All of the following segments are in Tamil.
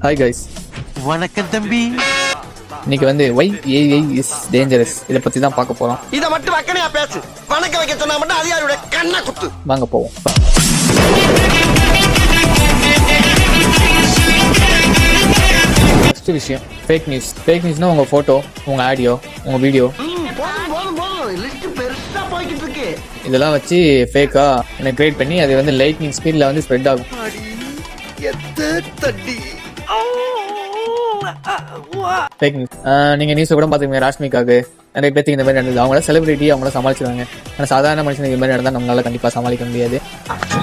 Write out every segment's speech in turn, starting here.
ஹாய் கைஸ், வணக்கம் தம்பி. இன்னைக்கு வந்து why AI is dangerous இதை பத்தி தான் பார்க்க போறோம். இதை மட்டும் வக்கனையா பேசு. வணக்கம் வைக்க சொன்னா மட்டும் அதிகாரியோட கண்ணை குத்து. வாங்க போவோம். நெக்ஸ்ட் விஷயம் ஃபேக் நியூஸ். ஃபேக் நியூஸ்னா உங்க போட்டோ, உங்க ஆடியோ, உங்க வீடியோ லிஸ்ட் பெருசா போய்கிட்டு இருக்கு. இதெல்லாம் வச்சு ஃபேக்கா கிரியேட் பண்ணி அது வந்து லைட்னிங் ஸ்பீட்ல வந்து ஸ்ப்ரெட் ஆகும். ஃபேக் நியூஸ் நீங்க நியூஸ் கூட பாத்துக்கீங்க. ராஷ்மிகாக்கு நிறைய பேருக்கு இந்த மாதிரி நடந்தது. அவங்கள செலிபிரிட்டி, அவங்கள சமாளிச்சிருவாங்க. ஆனால் சாதாரண மனுஷனுக்கு இந்த மாதிரி நடந்தால் நம்மளால கண்டிப்பா சமாளிக்க முடியாது.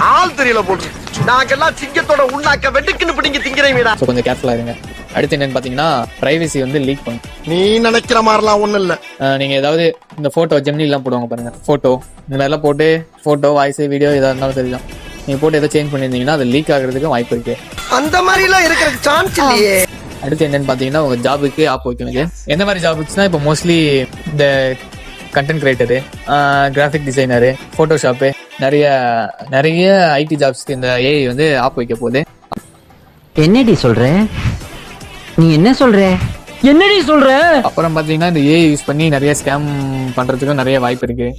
ஆள் தெரியல போட்டு நாங்கெல்லாம் சிங்கத்தோட உண்ணாக்க வெட்டுக்குன்னு பிடிங்க திங்கிறீங்கடா. ஸோ கொஞ்சம் கேர்ஃபுல்லா இருங்க. அடுத்து என்னன்னு பாத்தீங்கன்னா பிரைவசி வந்து லீக் பண்ணும். நீ நினைக்கிற மாதிரிலாம் ஒண்ணும் இல்ல. நீங்க ஏதாவது இந்த போட்டோ ஜெமினி எல்லாம் போடுவாங்க பாருங்க, போட்டோ இந்த மாதிரிலாம் போட்டு போட்டோ வாய்ஸ் வீடியோ எதா இருந்தாலும் சரிதான், நீங்க போட்டு எதாவது சேஞ்ச் பண்ணிருந்தீங்கன்னா அது லீக் ஆகுறதுக்கு வாய்ப்பு இருக்கு. அந்த மாதிரி எல்லாம் இருக்கிறதுக்கு சான்ஸ் இல்லையே. அடுத்து என்னன்னு பாத்தீங்கன்னா உங்க ஜாபுக்கு ஆப் வைக்கணுங்க. எந்த மாதிரி ஜாபுக்குன்னா இப்போ மோஸ்ட்லி இந்த கண்டென்ட் கிரியேட்டரு, கிராஃபிக் டிசைனரு, போட்டோஷாப்பு, நிறைய ஐடி ஜாப்ஸ்க்கு இந்த ஏஐ வந்து ஆப் வைக்க போகுது. என்னடி சொல்ற? நீ என்ன சொல்ற? என்னடி சொல்ற? அப்புறம் பாத்தீங்கன்னா இந்த ஏஐ யூஸ் பண்ணி நிறைய ஸ்கேம் பண்றதுக்கும் நிறைய வாய்ப்பு இருக்கு.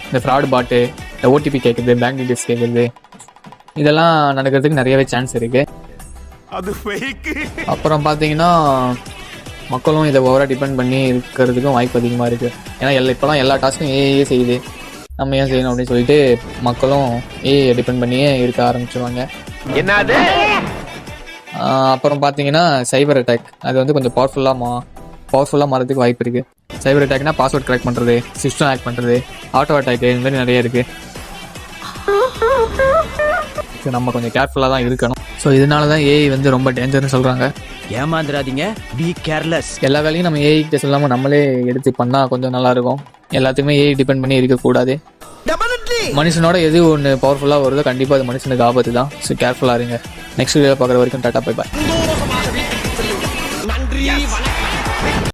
இந்த ஃப்ராட் பாட்டு, இந்த ஓடிபி கேட்குறது, பேங்க் டீடைல்ஸ் கேட்குறது, இதெல்லாம் நடக்கிறதுக்கு நிறையவே சான்ஸ் இருக்கு. அப்புறம் பாத்தீங்கன்னா மக்களும் இதை ஓவரா டிபெண்ட் பண்ணி இருக்கிறதுக்கும் வாய்ப்பு அதிகமா இருக்கு. ஏன்னா இப்பெல்லாம் எல்லா டாஸ்க்கும் ஏஐயே செய்யுது, நம்ம ஏன் செய்யணும் அப்படின்னு சொல்லிட்டு மக்களும் ஏஐ டிபெண்ட் பண்ணியே இருக்க ஆரம்பிச்சிருவாங்க. என்னது? அப்புறம் பாத்தீங்கன்னா சைபர் அட்டாக், அது வந்து கொஞ்சம் பவர்ஃபுல்லா மாறதுக்கு வாய்ப்பு இருக்கு. சைபர் அட்டாக்னா பாஸ்வேர்ட் கிராக் பண்றது, சிஸ்டம் ஹேக் பண்றது, ஆட்டோ அட்டாக், இந்த மாதிரி நிறைய இருக்கு. நம்ம கொஞ்சம் கேர்ஃபுல்லா தான் இருக்கணும். ஸோ இதனாலதான் ஏஐ வந்து ரொம்ப டேஞ்சர்னு சொல்றாங்க. ஏமாந்துடாதீங்க, பி கேர்லெஸ். எல்லா வேலையும் நம்ம ஏஐ கிட்ட சொல்லாம நம்மளே எடுத்து பண்ணா கொஞ்சம் நல்லா இருக்கும். எல்லாத்துக்குமே ஏஐ டிபெண்ட் பண்ணி இருக்கக்கூடாது. மனுஷனோட எது ஒன்று பவர்ஃபுல்லா வருதோ கண்டிப்பா அது மனுஷனுக்கு ஆபத்து தான். ஸோ கேர்ஃபுல்லா இருங்க. நெக்ஸ்ட் வீடியோ பார்க்குற வரைக்கும் டாடா, பை பாய்.